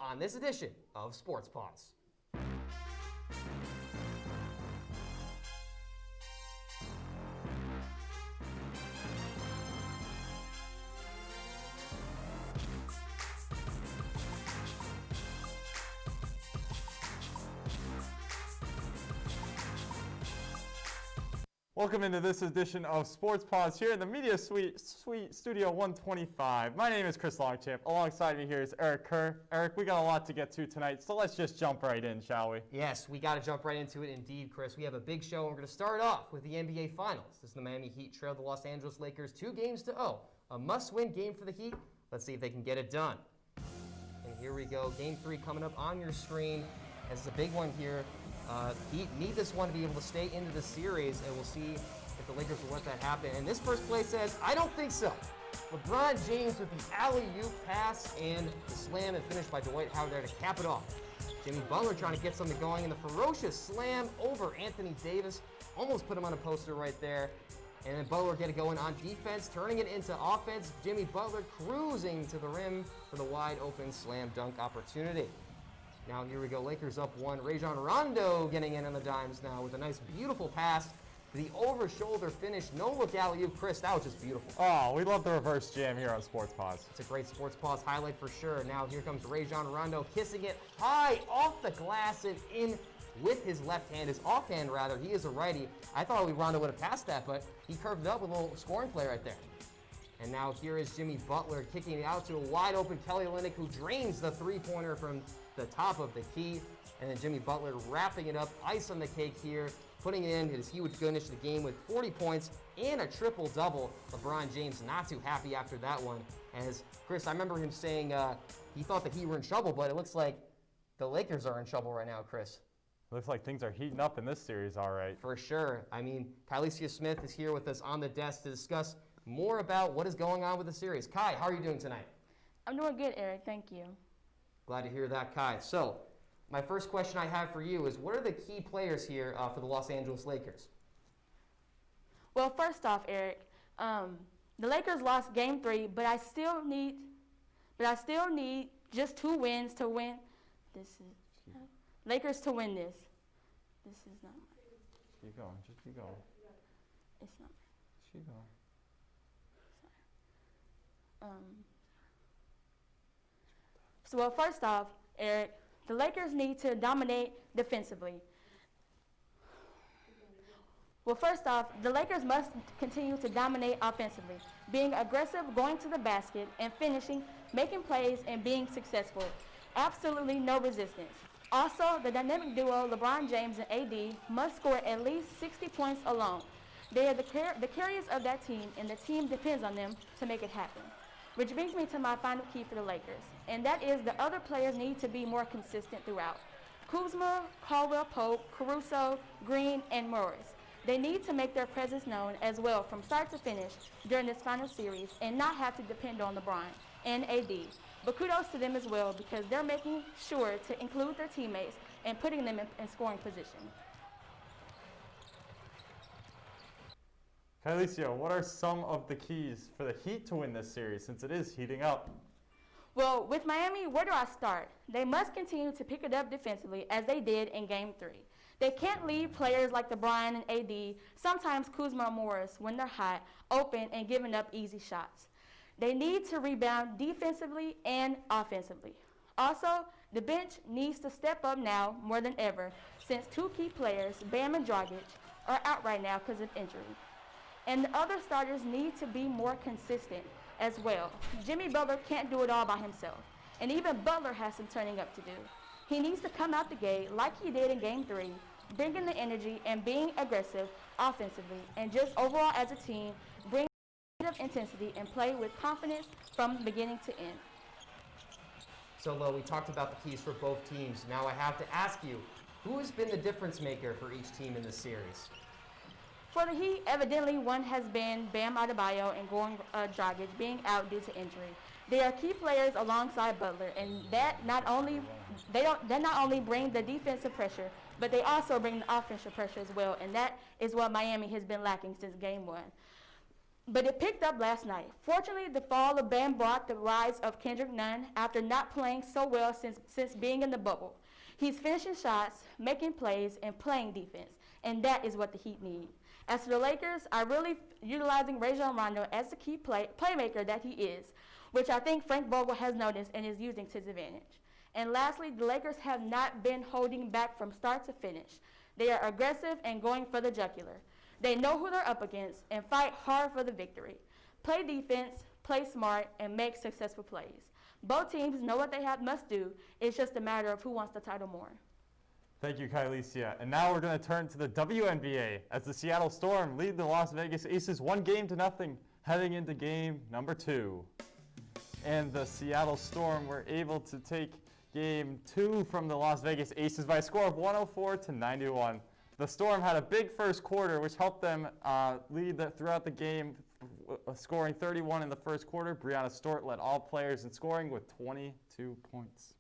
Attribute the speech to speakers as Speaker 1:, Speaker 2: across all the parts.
Speaker 1: on this edition of Sports Paws.
Speaker 2: Welcome into this edition of Sports Paws here in the Media Suite Studio 125. My name is Chris Longchamp. Alongside me here is Eric Kerr. Eric, we got a lot to get to tonight, so let's just jump right in, shall we?
Speaker 1: Yes, we got to jump right into it indeed, Chris. We have a big show, and we're going to start off with the NBA Finals. This is the Miami Heat trailed the Los Angeles Lakers 2-0. A must-win game for the Heat. Let's see if they can get it done. And here we go. Game 3 coming up on your screen. This is a big one here. Heat need this one to be able to stay into the series, and we'll see if the Lakers will let that happen. And this first play says, I don't think so. LeBron James with the alley-oop pass and the slam and finish by Dwight Howard there to cap it off. Jimmy Butler trying to get something going, and the ferocious slam over Anthony Davis. Almost put him on a poster right there. And then Butler get it going on defense, turning it into offense. Jimmy Butler cruising to the rim for the wide-open slam dunk opportunity. Now here we go, Lakers up 1. Rajon Rondo getting in on the dimes now with a nice, beautiful pass. The over-shoulder finish, no-look alley-oop. Chris, that was just beautiful.
Speaker 2: Oh, we love the reverse jam here on Sports Paws.
Speaker 1: It's a great Sports Paws highlight for sure. Now here comes Rajon Rondo kissing it high off the glass and in with his left hand, his offhand rather. He is a righty. I thought Rondo would have passed that, but he curved it up with a little scoring play right there. And now here is Jimmy Butler kicking it out to a wide-open Kelly Olynyk, who drains the three-pointer from the top of the key. And then Jimmy Butler wrapping it up, ice on the cake here, putting it in as he would finish the game with 40 points and a triple-double. LeBron James not too happy after that one. As Chris, I remember him saying he thought that he were in trouble, but it looks like the Lakers are in trouble right now, Chris.
Speaker 2: Looks like things are heating up in this series, all right.
Speaker 1: For sure. I mean, Kylesia Smith is here with us on the desk to discuss more about what is going on with the series. Kai, how are you doing tonight?
Speaker 3: I'm doing good, Eric. Thank you.
Speaker 1: Glad to hear that, Kai. So, my first question I have for you is, what are the key players here for the Los Angeles Lakers?
Speaker 3: Well, first off, Eric, the Lakers lost Game 3, but I still need just 2 wins to win. Lakers to win this. This is not mine.
Speaker 2: Keep going. Just keep going.
Speaker 3: It's not mine.
Speaker 2: Just keep going.
Speaker 3: So, well, first off, Eric, the Lakers need to dominate defensively. Well, first off, the Lakers must continue to dominate offensively, being aggressive, going to the basket, and finishing, making plays, and being successful. Absolutely no resistance. Also, the dynamic duo LeBron James and AD must score at least 60 points alone. They are the carriers of that team, and the team depends on them to make it happen. Which brings me to my final key for the Lakers, and that is the other players need to be more consistent throughout. Kuzma, Caldwell Pope, Caruso, Green, and Morris. They need to make their presence known as well from start to finish during this final series and not have to depend on LeBron and AD. But kudos to them as well because they're making sure to include their teammates and putting them in scoring position.
Speaker 2: Kylesia, what are some of the keys for the Heat to win this series since it is heating up?
Speaker 3: Well, with Miami, where do I start? They must continue to pick it up defensively as they did in Game 3. They can't leave players like LeBron and AD, sometimes Kuzma or Morris, when they're hot, open and giving up easy shots. They need to rebound defensively and offensively. Also, the bench needs to step up now more than ever since 2 key players, Bam and Dragic, are out right now because of injury. And the other starters need to be more consistent as well. Jimmy Butler can't do it all by himself, and even Butler has some turning up to do. He needs to come out the gate like he did in Game 3, bringing the energy and being aggressive offensively, and just overall as a team, bring intensity and play with confidence from beginning to end.
Speaker 1: So, we talked about the keys for both teams. Now I have to ask you, who has been the difference maker for each team in this series?
Speaker 3: For the Heat, evidently one has been Bam Adebayo and Goran Dragic being out due to injury. They are key players alongside Butler, and that not only bring the defensive pressure, but they also bring the offensive pressure as well, and that is what Miami has been lacking since Game 1. but it picked up last night. Fortunately, the fall of Ben brought the rise of Kendrick Nunn after not playing so well since being in the bubble. He's finishing shots, making plays, and playing defense, and that is what the Heat need. As for the Lakers, are really utilizing Rajon Rondo as the key playmaker that he is, which I think Frank Vogel has noticed and is using to his advantage. And lastly, the Lakers have not been holding back from start to finish. They are aggressive and going for the jugular. They know who they're up against and fight hard for the victory. Play defense, play smart, and make successful plays. Both teams know what they must do. It's just a matter of who wants the title more.
Speaker 2: Thank you, Kylesia. And now we're going to turn to the WNBA as the Seattle Storm lead the Las Vegas Aces 1-0 heading into game number 2. And the Seattle Storm were able to take game 2 from the Las Vegas Aces by a score of 104-91. The Storm had a big first quarter, which helped them lead throughout the game, scoring 31 in the first quarter. Brianna Stort led all players in scoring with 22 points.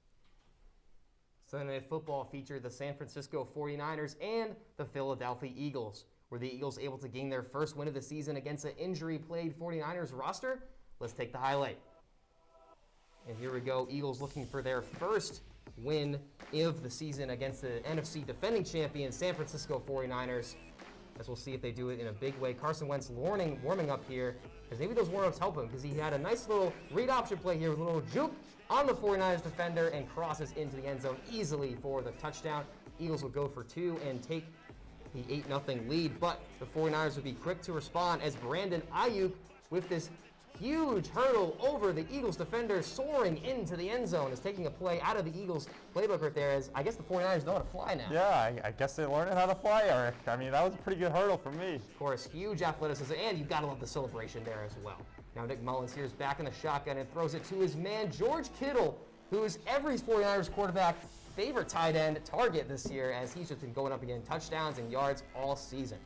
Speaker 1: Sunday Night Football featured the San Francisco 49ers and the Philadelphia Eagles. Were the Eagles able to gain their first win of the season against an injury-plagued 49ers roster? Let's take the highlight. And here we go, Eagles looking for their first win of the season against the NFC defending champion San Francisco 49ers. As we'll see if they do it in a big way. Carson Wentz warming up here, because maybe those warm-ups help him, because he had a nice little read option play here with a little juke on the 49ers defender and crosses into the end zone easily for the touchdown. Eagles will go for 2 and take the 8-0 lead, but the 49ers would be quick to respond as Brandon Ayuk with this huge hurdle over the Eagles defender, soaring into the end zone, is taking a play out of the Eagles playbook right there, as I guess the 49ers know how to fly now.
Speaker 2: Yeah, I guess they learned how to fly, Eric. I mean, that was a pretty good hurdle for me.
Speaker 1: Of course, huge athleticism, and you've got to love the celebration there as well. Now Nick Mullins here is back in the shotgun and throws it to his man, George Kittle, who is every 49ers quarterback favorite tight end target this year, as he's just been going up against touchdowns and yards all season.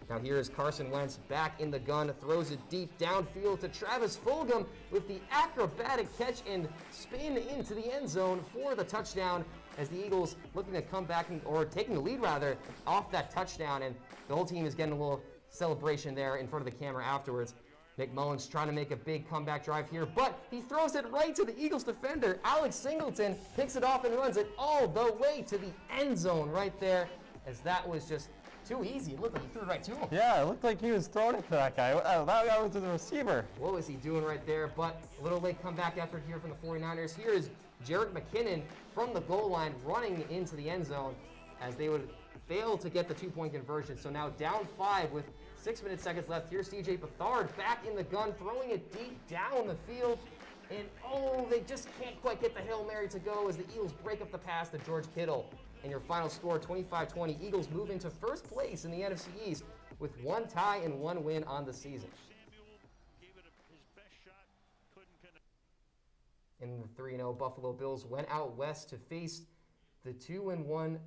Speaker 1: Now here is Carson Wentz back in the gun, throws it deep downfield to Travis Fulgham with the acrobatic catch and spin into the end zone for the touchdown, as the Eagles looking to come back, or taking the lead rather, off that touchdown, and the whole team is getting a little celebration there in front of the camera afterwards. Nick Mullins trying to make a big comeback drive here, but he throws it right to the Eagles defender. Alex Singleton picks it off and runs it all the way to the end zone right there, as that was just too easy. It looked like he threw it right to him.
Speaker 2: Yeah, it looked like he was throwing it to that guy. That guy was to the receiver.
Speaker 1: What was he doing right there? But a little late comeback effort here from the 49ers. Here is Jerick McKinnon from the goal line running into the end zone, as they would fail to get the 2-point conversion. So now down 5 with 6 seconds left. Here's CJ Beathard back in the gun, throwing it deep down the field. And they just can't quite get the Hail Mary to go, as the Eagles break up the pass to George Kittle. And your final score, 25-20. Eagles move into first place in the NFC East with 1 tie and 1 win on the season. And the 3-0 Buffalo Bills went out west to face the 2-1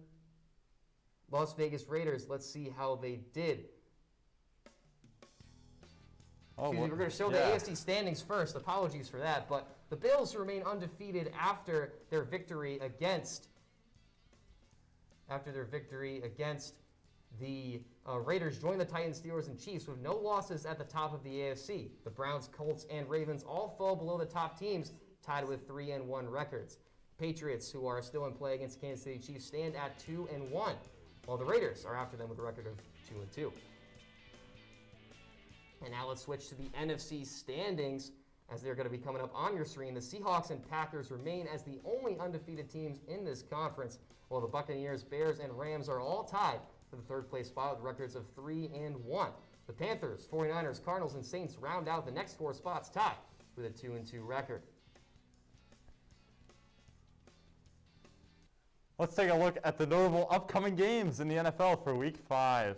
Speaker 1: Las Vegas Raiders. Let's see how they did. We're going to show the AFC standings first. Apologies for that. But the Bills remain undefeated after their victory against the Raiders. Join the Titans, Steelers, and Chiefs with no losses at the top of the AFC. The Browns, Colts, and Ravens all fall below the top teams, tied with 3-1 records. Patriots, who are still in play against Kansas City Chiefs, stand at 2-1, while the Raiders are after them with a record of 2-2. And now let's switch to the NFC standings, as they're going to be coming up on your screen. The Seahawks and Packers remain as the only undefeated teams in this conference, while the Buccaneers, Bears, and Rams are all tied for the third place spot with records of 3-1. The Panthers, 49ers, Cardinals, and Saints round out the next 4 spots, tied with a 2-2 record.
Speaker 2: Let's take a look at the notable upcoming games in the NFL for Week 5.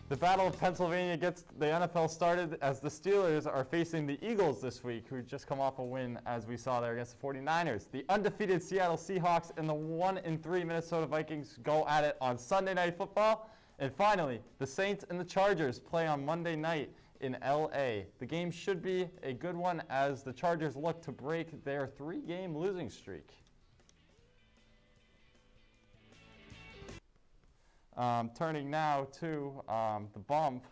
Speaker 2: The Battle of Pennsylvania gets the NFL started as the Steelers are facing the Eagles this week, who just come off a win, as we saw there, against the 49ers. The undefeated Seattle Seahawks and the 1-3 Minnesota Vikings go at it on Sunday Night Football. And finally, the Saints and the Chargers play on Monday night in LA. The game should be a good one, as the Chargers look to break their 3-game losing streak. Turning now to the bump.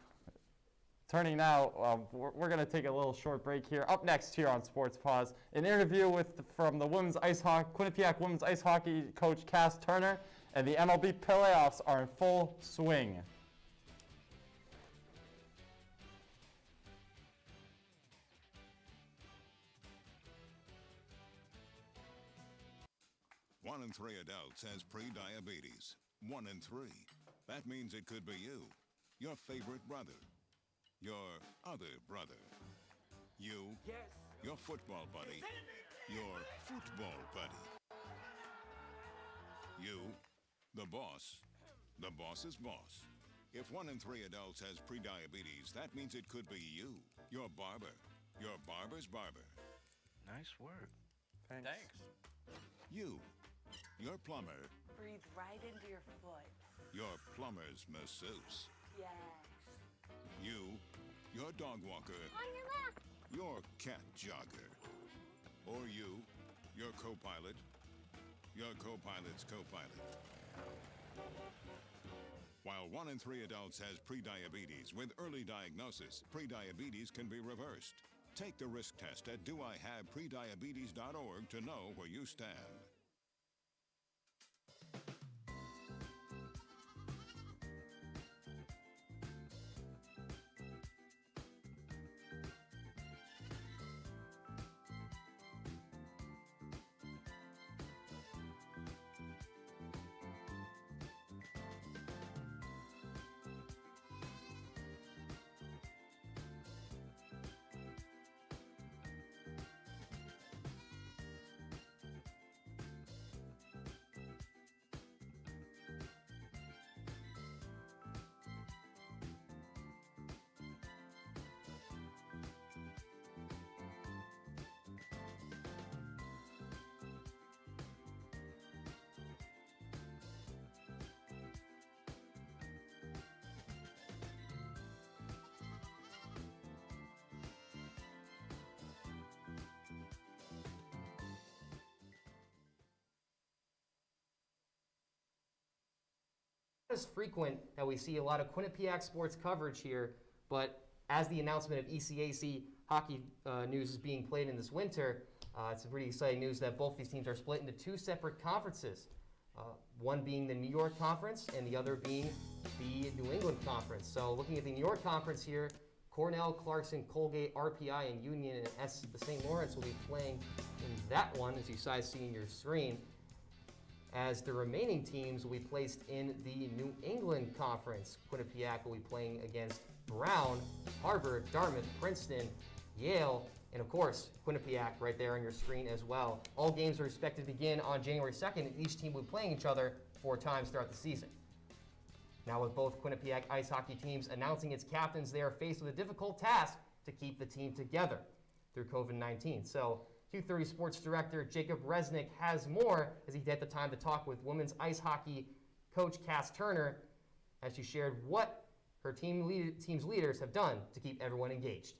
Speaker 2: Turning now, we're going to take a little short break here. Up next here on Sports Paws, an interview from the Quinnipiac women's ice hockey coach Cass Turner, and the MLB playoffs are in full swing.
Speaker 4: One in three adults has pre-diabetes. 1 in 3. That means it could be you, your favorite brother, your other brother, you, your football buddy, your football buddy, you, the boss's boss. If 1 in 3 adults has pre-diabetes, that means it could be you, your barber, your barber's barber.
Speaker 5: Nice work.
Speaker 2: Thanks.
Speaker 4: You, your plumber,
Speaker 6: Breathe right into your foot.
Speaker 4: your plumber's masseuse.
Speaker 6: Yes.
Speaker 4: You, your dog walker,
Speaker 6: On your left.
Speaker 4: your cat jogger. Or you, your co-pilot, your co-pilot's co-pilot. While 1 in 3 adults has pre-diabetes, with early diagnosis, pre-diabetes can be reversed. Take the risk test at doihaveprediabetes.org to know where you stand.
Speaker 1: It's frequent that we see a lot of Quinnipiac sports coverage here, but as the announcement of ECAC hockey news is being played in this winter, it's pretty exciting news that both these teams are split into 2 separate conferences, one being the New York Conference and the other being the New England Conference. So looking at the New York Conference here, Cornell, Clarkson, Colgate, RPI, and Union and the St. Lawrence will be playing in that one, as you guys see in your screen, as the remaining teams will be placed in the New England Conference. Quinnipiac will be playing against Brown, Harvard, Dartmouth, Princeton, Yale, and of course, Quinnipiac right there on your screen as well. All games are expected to begin on January 2nd, and each team will be playing each other 4 times throughout the season. Now with both Quinnipiac ice hockey teams announcing its captains, they are faced with a difficult task to keep the team together through COVID-19. So Q30 Sports Director Jacob Resnick has more as he had the time to talk with women's ice hockey coach Cass Turner as she shared what her team's leaders have done to keep everyone engaged.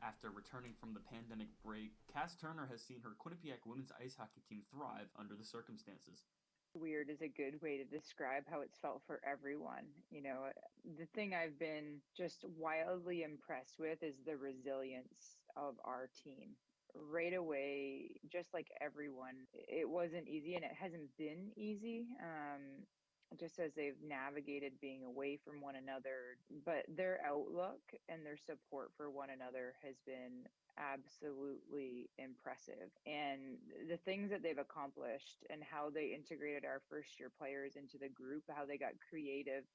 Speaker 7: After returning from the pandemic break, Cass Turner has seen her Quinnipiac women's ice hockey team thrive under the circumstances.
Speaker 8: Weird is a good way to describe how it's felt for everyone. You know, the thing I've been just wildly impressed with is the resilience of our team. Right away, just like everyone, it wasn't easy, and it hasn't been easy. Just as they've navigated being away from one another, but their outlook and their support for one another has been absolutely impressive. And the things that they've accomplished and how they integrated our first year players into the group, how they got creative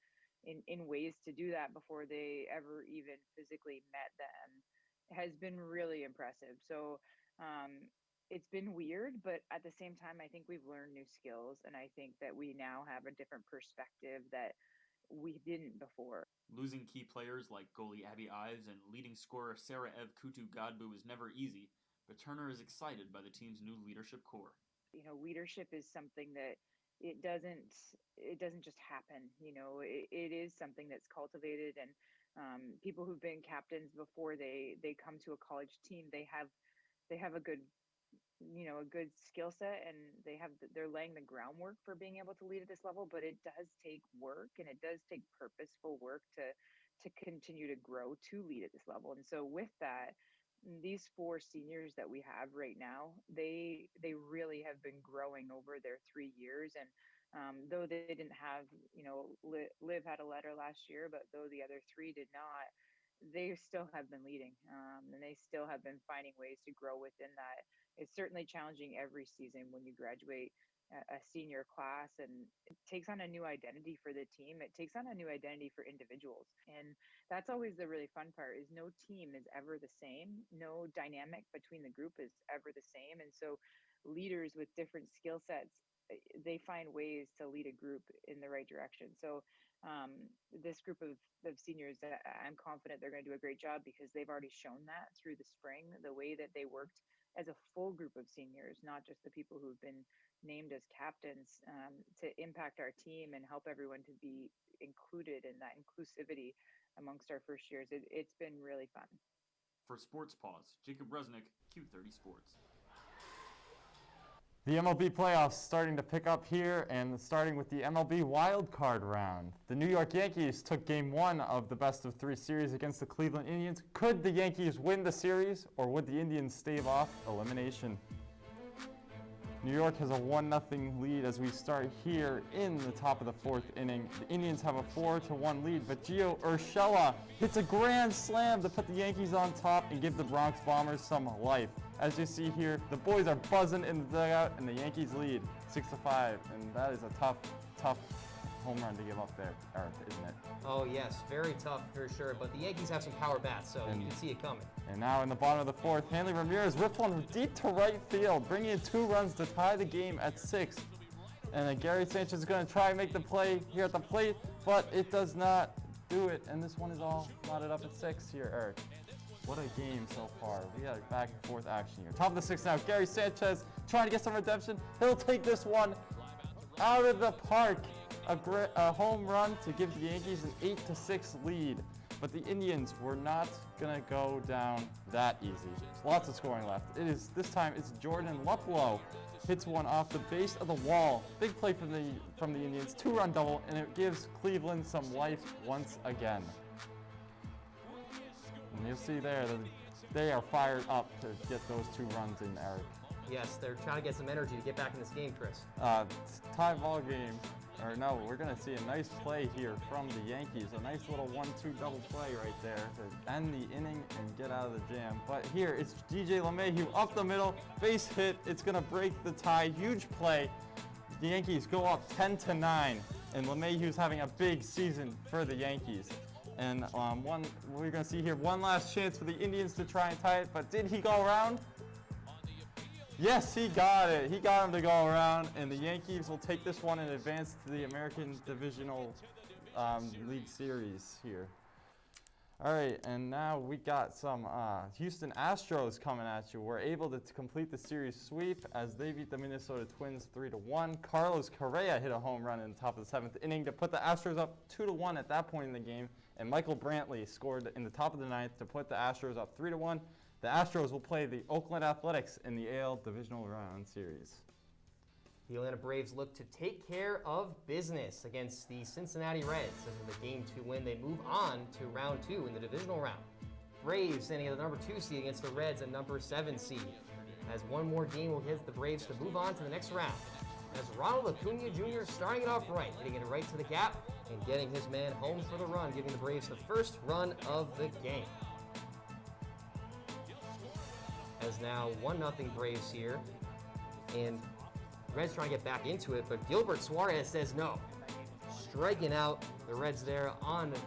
Speaker 8: in ways to do that before they ever even physically met them, has been really impressive. So it's been weird, but at the same time, I think we've learned new skills, and I think that we now have a different perspective that we didn't before.
Speaker 7: Losing key players like goalie Abby Ives and leading scorer Sarah Ev Kutu Godbu was never easy, but Turner is excited by the team's new leadership core.
Speaker 8: You know, leadership is something that it doesn't just happen. You know, it is something that's cultivated, and people who've been captains before they come to a college team, they have a good, you know, a good skill set, and they're laying the groundwork for being able to lead at this level. But it does take work, and it does take purposeful work to continue to grow to lead at this level. And so with that, these 4 seniors that we have right now, they really have been growing over their 3 years. And though they didn't have, Liv had a letter last year, but though the other 3 did not, they still have been leading, and they still have been finding ways to grow within that. It's certainly challenging every season when you graduate a senior class, and it takes on a new identity for the team. It takes on a new identity for individuals, and that's always the really fun part. Is no team is ever the same. No dynamic between the group is ever the same, and so leaders with different skill sets, they find ways to lead a group in the right direction. So this group of seniors, I'm confident they're going to do a great job, because they've already shown that through the spring, the way that they worked as a full group of seniors, not just the people who've been named as captains, to impact our team and help everyone to be included in that inclusivity amongst our first years. It's been really fun.
Speaker 7: For Sports Paws, Jacob Resnick, Q30 Sports.
Speaker 2: The MLB playoffs starting to pick up here, and starting with the MLB wildcard round. The New York Yankees took Game 1 of the best-of-3 series against the Cleveland Indians. Could the Yankees win the series, or would the Indians stave off elimination? New York has a 1-0 lead as we start here in the top of the 4th inning. The Indians have a 4-1 lead, but Gio Urshela hits a grand slam to put the Yankees on top and give the Bronx Bombers some life. As you see here, the boys are buzzing in the dugout, and the Yankees lead 6-5, and that is a tough home run to give up there, Eric, isn't it?
Speaker 1: Oh yes, very tough for sure, but the Yankees have some power bats, so you can see it coming.
Speaker 2: And now in the bottom of the 4th, Hanley Ramirez ripped one deep to right field, bringing in 2 runs to tie the game at 6. And then Gary Sanchez is going to try and make the play here at the plate, but it does not do it. And this one is all knotted up at 6 here, Eric. What a game so far. We got back and forth action here. Top of the 6th now, Gary Sanchez trying to get some redemption. He'll take this one out of the park. A home run to give the Yankees an 8-6 lead. But the Indians were not going to go down that easy. There's lots of scoring left. This time it's Jordan Luplow. Hits one off the base of the wall. Big play from the Indians. 2-run double, and it gives Cleveland some life once again. And you'll see there that they are fired up to get those 2 runs in, Eric.
Speaker 1: Yes, they're trying to get some energy to get back in this game, Chris.
Speaker 2: Tie ball game. Or no, we're going to see a nice play here from the Yankees. A nice little 1-2 double play right there to end the inning and get out of the jam. But here, it's DJ LeMahieu up the middle, base hit. It's going to break the tie. Huge play. The Yankees go up 10-9, and LeMahieu's having a big season for the Yankees. And we're going to see here one last chance for the Indians to try and tie it, but did he go around? Yes, he got it. He got him to go around, and the Yankees will take this one and advance to the American Divisional League Series here. All right, and now we got some Houston Astros coming at you. We're able to complete the series sweep as they beat the Minnesota Twins 3-1. Carlos Correa hit a home run in the top of the 7th inning to put the Astros up 2-1 at that point in the game, and Michael Brantley scored in the top of the 9th to put the Astros up 3-1. The Astros will play the Oakland Athletics in the AL Divisional Round Series.
Speaker 1: The Atlanta Braves look to take care of business against the Cincinnati Reds. This is the Game 2 win. They move on to round 2 in the divisional round. Braves standing at the number 2 seed against the Reds at number 7 seed. As one more game will hit the Braves to move on to the next round. As Ronald Acuna Jr. starting it off right, hitting it right to the gap and getting his man home for the run, giving the Braves the first run of the game. As now 1-0 Braves here, and Reds trying to get back into it, but Gilbert Suarez says no. Striking out the Reds there on the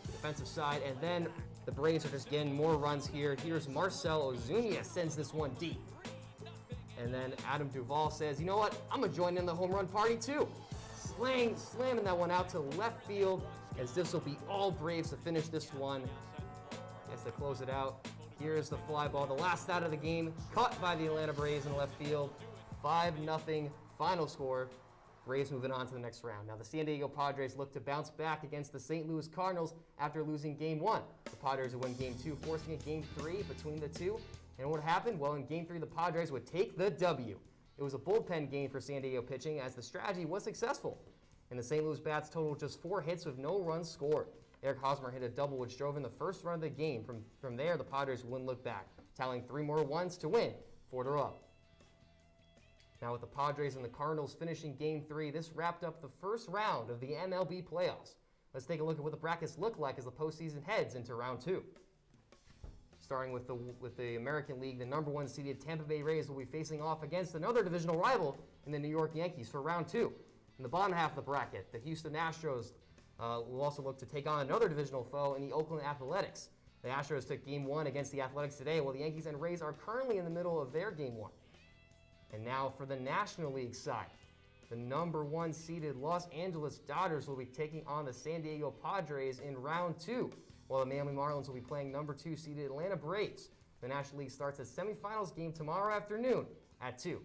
Speaker 1: defensive side, and then the Braves are just getting more runs here. Here's Marcell Ozuna sends this one deep. And then Adam Duvall says, you know what, I'm going to join in the home run party too. Slamming that one out to left field, as this will be all Braves to finish this one. As they close it out. Here's the fly ball, the last out of the game, caught by the Atlanta Braves in left field. 5-0 final score. Braves moving on to the next round. Now the San Diego Padres look to bounce back against the St. Louis Cardinals after losing Game 1. The Padres would win Game 2, forcing a Game 3 between the two. And what happened? Well, in Game 3, the Padres would take the W. It was a bullpen game for San Diego pitching as the strategy was successful. And the St. Louis bats totaled just 4 hits with no runs scored. Eric Hosmer hit a double, which drove in the first run of the game. From there, the Padres wouldn't look back, tallying 3 more ones to win, 4-0. Now with the Padres and the Cardinals finishing Game 3, this wrapped up the first round of the MLB playoffs. Let's take a look at what the brackets look like as the postseason heads into round 2. Starting with the American League, the number 1 seeded Tampa Bay Rays will be facing off against another divisional rival in the New York Yankees for round 2. In the bottom half of the bracket, the Houston Astros will also look to take on another divisional foe in the Oakland Athletics. The Astros took Game 1 against the Athletics today, while the Yankees and Rays are currently in the middle of their Game 1. And now for the National League side. The number 1 seeded Los Angeles Dodgers will be taking on the San Diego Padres in round 2, while the Miami Marlins will be playing number 2 seeded Atlanta Braves. The National League starts a semifinals game tomorrow afternoon at 2.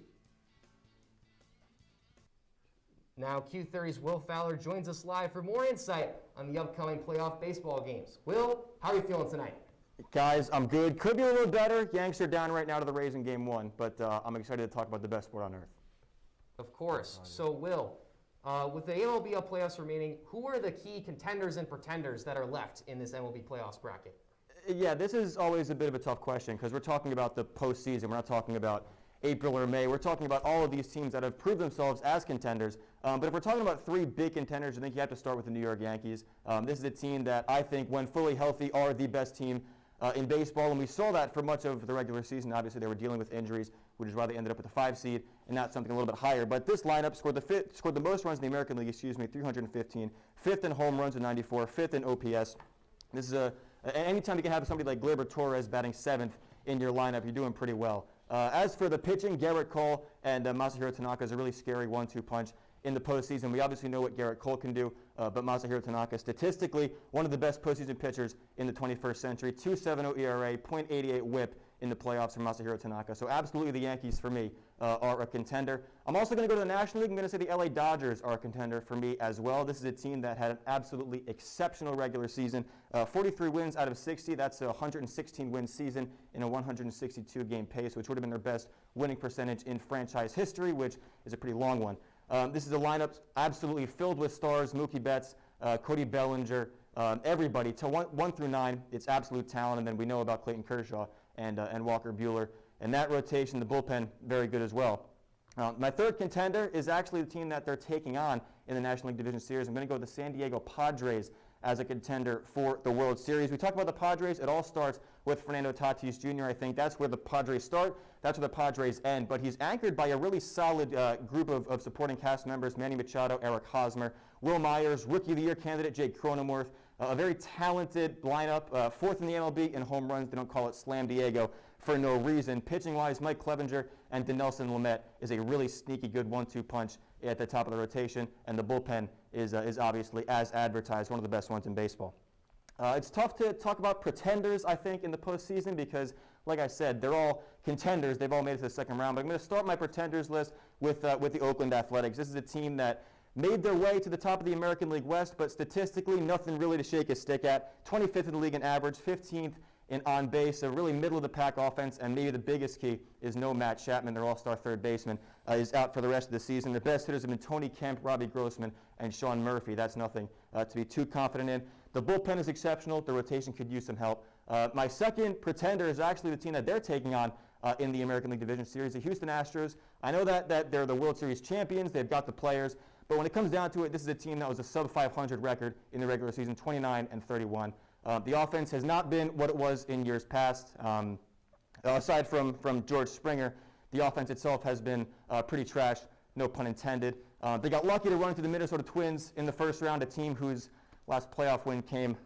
Speaker 1: Now Q30's Will Fowler joins us live for more insight on the upcoming playoff baseball games. Will, how are you feeling tonight?
Speaker 2: Guys, I'm good. Could be a little better. Yanks are down right now to the Rays in Game 1, but I'm excited to talk about the best sport on earth.
Speaker 1: Of course. So, Will, with the MLB playoffs remaining, who are the key contenders and pretenders that are left in this MLB playoffs bracket?
Speaker 2: Yeah, this is always a bit of a tough question because we're talking about the postseason. We're not talking about April or May. We're talking about all of these teams that have proved themselves as contenders. But if we're talking about 3 big contenders, I think you have to start with the New York Yankees. This is a team that I think, when fully healthy, are the best team in baseball, and we saw that for much of the regular season. Obviously, they were dealing with injuries, which is why they ended up with the 5 seed and not something a little bit higher. But this lineup scored the most runs in the American League, 315, 5th in home runs with 94, 5th in OPS. This is anytime you can have somebody like Gleyber Torres batting 7th in your lineup, you're doing pretty well. As for the pitching, Garrett Cole and Masahiro Tanaka is a really scary 1-2 punch in the postseason. We obviously know what Garrett Cole can do, but Masahiro Tanaka, statistically, one of the best postseason pitchers in the 21st century. 2.70 ERA, .88 WHIP in the playoffs for Masahiro Tanaka. So absolutely the Yankees, for me, are a contender. I'm also going to go to the National League. I'm going to say the LA Dodgers are a contender for me as well. This is a team that had an absolutely exceptional regular season. 43 wins out of 60. That's a 116-win season in a 162-game pace, which would have been their best winning percentage in franchise history, which is a pretty long one. This is a lineup absolutely filled with stars: Mookie Betts, Cody Bellinger, everybody. To 1 through 9, it's absolute talent. And then we know about Clayton Kershaw and Walker Buehler. And that rotation, the bullpen, very good as well. My third contender is actually the team that they're taking on in the National League Division Series. I'm going to go with the San Diego Padres as a contender for the World Series. We talk about the Padres. It all starts with Fernando Tatis Jr. I think that's where the Padres start. That's where the Padres end. But he's anchored by a really solid group of supporting cast members: Manny Machado, Eric Hosmer, Will Myers, Rookie of the Year candidate Jake Cronenworth. A very talented lineup, 4th in the MLB in home runs. They don't call it Slam Diego for no reason. Pitching-wise, Mike Clevenger and Dinelson Lamet is a really sneaky good 1-2 punch at the top of the rotation, and the bullpen is obviously, as advertised, one of the best ones in baseball. It's tough to talk about pretenders, I think, in the postseason because, like I said, they're all contenders. They've all made it to the second round. But I'm going to start my pretenders list with the Oakland Athletics. This is a team that made their way to the top of the American League West, but statistically, nothing really to shake a stick at. 25th in the league in average, 15th in on base, a really middle-of-the-pack offense, and maybe the biggest key is no Matt Chapman, their all-star third baseman, is out for the rest of the season. Their best hitters have been Tony Kemp, Robbie Grossman, and Sean Murphy. That's nothing to be too confident in. The bullpen is exceptional. The rotation could use some help. My second pretender is actually the team that they're taking on in the American League Division Series, the Houston Astros. I know that they're the World Series champions. They've got the players. But when it comes down to it, this is a team that was a sub-500 record in the regular season, 29-31. The offense has not been what it was in years past. Aside from George Springer, the offense itself has been pretty trash, no pun intended. They got lucky to run into the Minnesota Twins in the first round, a team whose last playoff win came,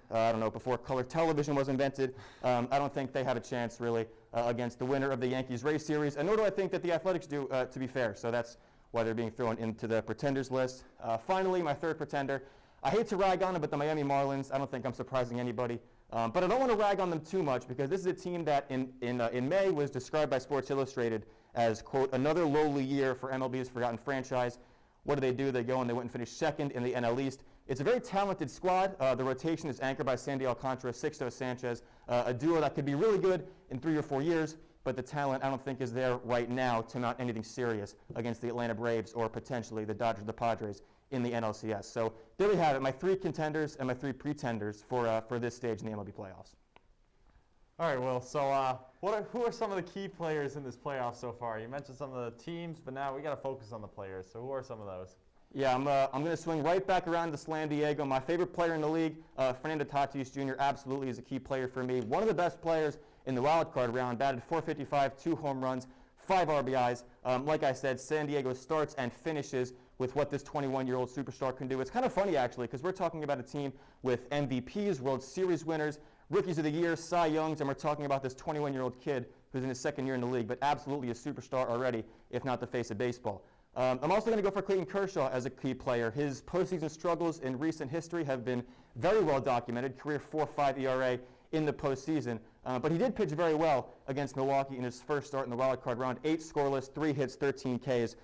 Speaker 2: before color television was invented. I don't think they have a chance, really, against the winner of the Yankees-Rays series, and nor do I think that the Athletics do, to be fair. So that's why they're being thrown into the pretenders list. Finally, my third pretender. I hate to rag on them, but the Miami Marlins, I don't think I'm surprising anybody. But I don't want to rag on them too much because this is a team that in May was described by Sports Illustrated as, quote, another lowly year for MLB's forgotten franchise. What do? They go and they went and finished second in the NL East. It's a very talented squad. The rotation is anchored by Sandy Alcantara, Sixto Sanchez, a duo that could be really good in 3 or 4 years.
Speaker 9: but the talent I don't think is there right now to mount anything serious against the Atlanta Braves or potentially the Dodgers, the Padres in the NLCS. So there we have it, my 3 contenders and my 3 pretenders for this stage in the MLB playoffs.
Speaker 2: All right, Will. So who are some of the key players in this playoff so far? You mentioned some of the teams, but now we got to focus on the players. So who are some of those?
Speaker 9: Yeah, I'm going to swing right back around to San Diego. My favorite player in the league, Fernando Tatis Jr., absolutely is a key player for me. One of the best players in the wild card round, batted .455, 2 home runs, 5 RBIs. Like I said, San Diego starts and finishes with what this 21-year-old superstar can do. It's kind of funny, actually, because we're talking about a team with MVPs, World Series winners, Rookies of the Year, Cy Youngs, and we're talking about this 21-year-old kid who's in his 2nd year in the league, but absolutely a superstar already, if not the face of baseball. I'm also going to go for Clayton Kershaw as a key player. His postseason struggles in recent history have been very well documented, career 4.5 ERA in the postseason. But he did pitch very well against Milwaukee in his first start in the wild card round. 8 scoreless, 3 hits, 13 Ks.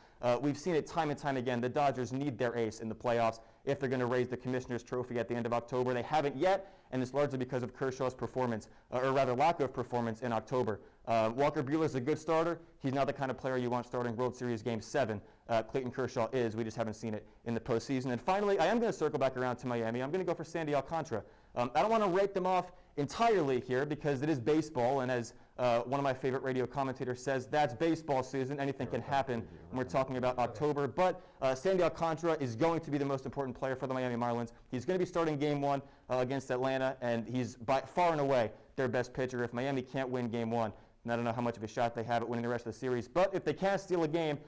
Speaker 9: We've seen it time and time again. The Dodgers need their ace in the playoffs if they're going to raise the Commissioner's Trophy at the end of October. They haven't yet, and it's largely because of Kershaw's performance, or rather lack of performance in October. Walker Buehler's a good starter. He's not the kind of player you want starting World Series Game 7. Clayton Kershaw is. We just haven't seen it in the postseason. And finally, I am going to circle back around to Miami. I'm going to go for Sandy Alcantara. I don't want to rake them off entirely here because it is baseball, and as one of my favorite radio commentators says, that's baseball season. Anything can happen when we're talking about October. But Sandy Alcantara is going to be the most important player for the Miami Marlins. He's going to be starting Game 1 against Atlanta, and he's by far and away their best pitcher. If Miami can't win Game 1, and I don't know how much of a shot they have at winning the rest of the series, but if they can't steal a game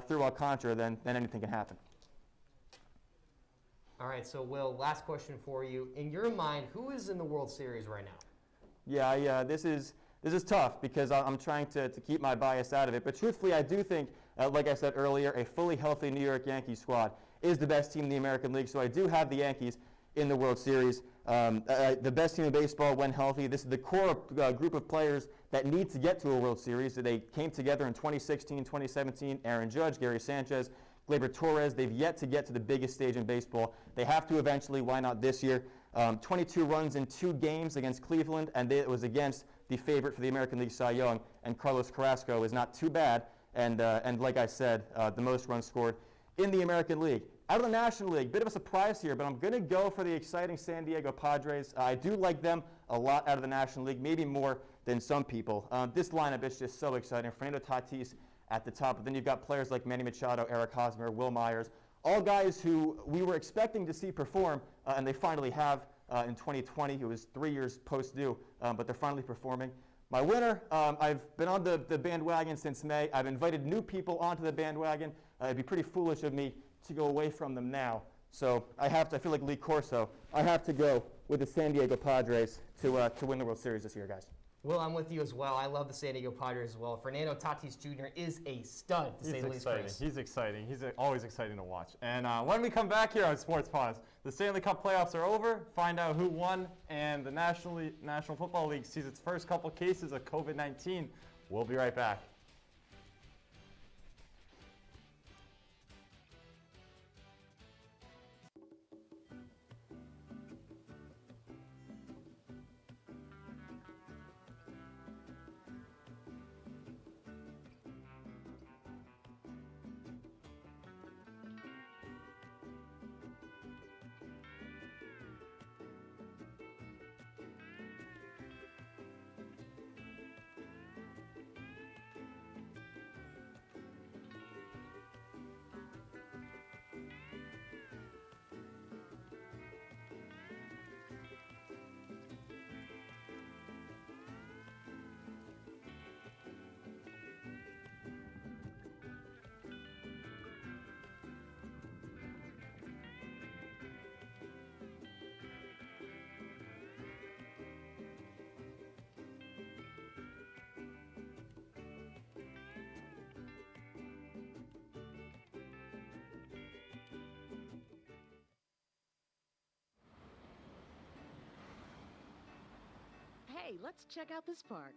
Speaker 9: through Alcantara, then anything can happen.
Speaker 1: All right, so Will, last question for you. In your mind, who is in the World Series right now?
Speaker 9: Yeah, this is tough because I'm trying to keep my bias out of it. But truthfully, I do think, like I said earlier, a fully healthy New York Yankees squad is the best team in the American League. So I do have the Yankees in the World Series. The best team in baseball when healthy. This is the core group of players that need to get to a World Series. They came together in 2016, 2017. Aaron Judge, Gary Sanchez, Gleyber Torres. They've yet to get to the biggest stage in baseball. They have to eventually. Why not this year? 22 runs in 2 games against Cleveland, and it was against the favorite for the American League Cy Young, and Carlos Carrasco is not too bad, and like I said, the most runs scored in the American League. Out of the National League, bit of a surprise here, but I'm going to go for the exciting San Diego Padres. I do like them a lot out of the National League, maybe more than some people. This lineup is just so exciting. Fernando Tatis at the top, but then you've got players like Manny Machado, Eric Hosmer, Will Myers, all guys who we were expecting to see perform, and they finally have in 2020. It was 3 years post-due, but they're finally performing. My winner, I've been on the bandwagon since May. I've invited new people onto the bandwagon. It'd be pretty foolish of me to go away from them now. So I feel like Lee Corso, I have to go with the San Diego Padres to win the World Series this year, guys.
Speaker 1: Will, I'm with you as well. I love the San Diego Padres as well. Fernando Tatis Jr. is a stud, to say the least.
Speaker 2: He's exciting. He's always exciting to watch. And when we come back here on Sports Paws, the Stanley Cup playoffs are over. Find out who won, and the National Football League sees its first couple cases of COVID-19. We'll be right back.
Speaker 10: Hey, let's check out this park.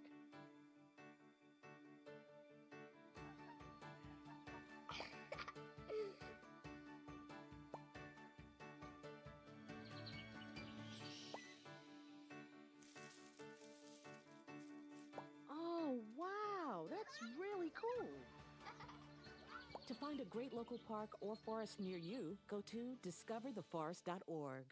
Speaker 10: Oh, wow! pretty cool. To find a great local park or forest near you, go to discovertheforest.org.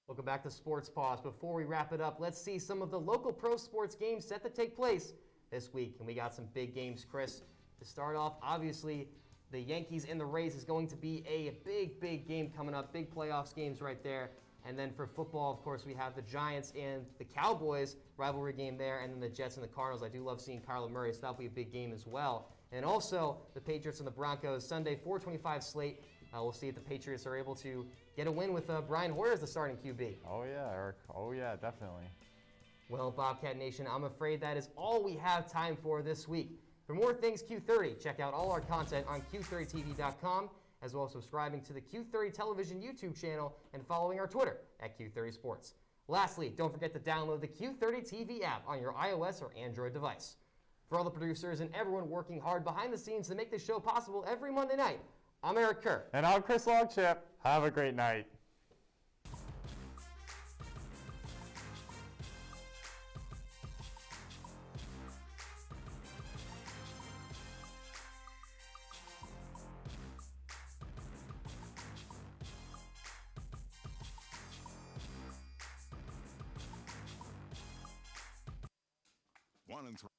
Speaker 1: Welcome back to Sports Paws. Before we wrap it up, let's see some of the local pro sports games set to take place this week. And we got some big games, Chris. To start off, obviously, the Yankees and the Rays is going to be a big game coming up. Big playoffs games right there. And then for football, of course, we have the Giants and the Cowboys rivalry game there, and then the Jets and the Cardinals. I do love seeing Kyler Murray, so that'll be a big game as well. And also the Patriots and the Broncos, Sunday 4:25 slate. We'll see if the Patriots are able to get a win with Brian Hoyer as the starting QB.
Speaker 2: Oh yeah, Eric. Oh yeah, definitely.
Speaker 1: Well, Bobcat Nation, I'm afraid that is all we have time for this week. For more things Q30, check out all our content on Q30TV.com, as well as subscribing to the Q30 Television YouTube channel and following our Twitter at Q30 Sports. Lastly, don't forget to download the Q30 TV app on your iOS or Android device. For all the producers and everyone working hard behind the scenes to make this show possible every Monday night, I'm Eric Kerr.
Speaker 2: And I'm Chris Longchamp. Have a great night.
Speaker 4: One and three.